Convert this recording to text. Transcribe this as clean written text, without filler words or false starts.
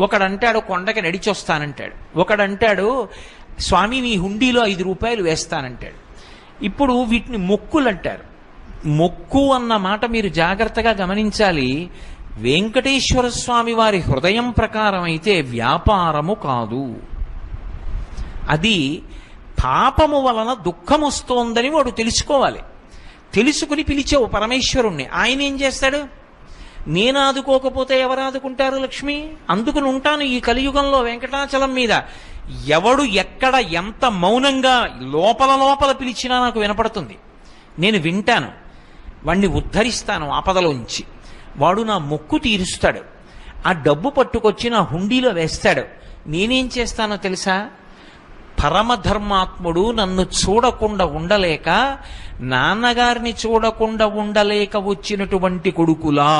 ఒకడంటాడు కొండకి నడిచొస్తానంటాడు, ఒకడంటాడు స్వామి మీ హుండీలో 5 రూపాయలు వేస్తానంటాడు. ఇప్పుడు వీటిని మొక్కులు అంటారు. మొక్కు అన్న మాట మీరు జాగ్రత్తగా గమనించాలి. వెంకటేశ్వర స్వామి వారి హృదయం ప్రకారం అయితే వ్యాపారము కాదు. అది పాపము వలన దుఃఖం వస్తోందని వాడు తెలుసుకోవాలి. తెలుసుకుని పిలిచావు పరమేశ్వరుణ్ణి, ఆయన ఏం చేస్తాడు? నేను ఆదుకోకపోతే ఎవరు ఆదుకుంటారు లక్ష్మి? అందుకుని ఉంటాను ఈ కలియుగంలో వెంకటాచలం మీద. ఎవడు ఎక్కడ ఎంత మౌనంగా లోపల లోపల పిలిచినా నాకు వినపడుతుంది. నేను వింటాను, వాణ్ణి ఉద్ధరిస్తాను ఆపదలోంచి. వాడు నా మొక్కు తీరుస్తాడు. ఆ డబ్బు పట్టుకొచ్చి నా హుండీలో వేస్తాడు. నేనేం చేస్తానో తెలుసా? పరమధర్మాత్ముడు నన్ను చూడకుండా ఉండలేక, నాన్నగారిని చూడకుండా ఉండలేక వచ్చినటువంటి కొడుకులా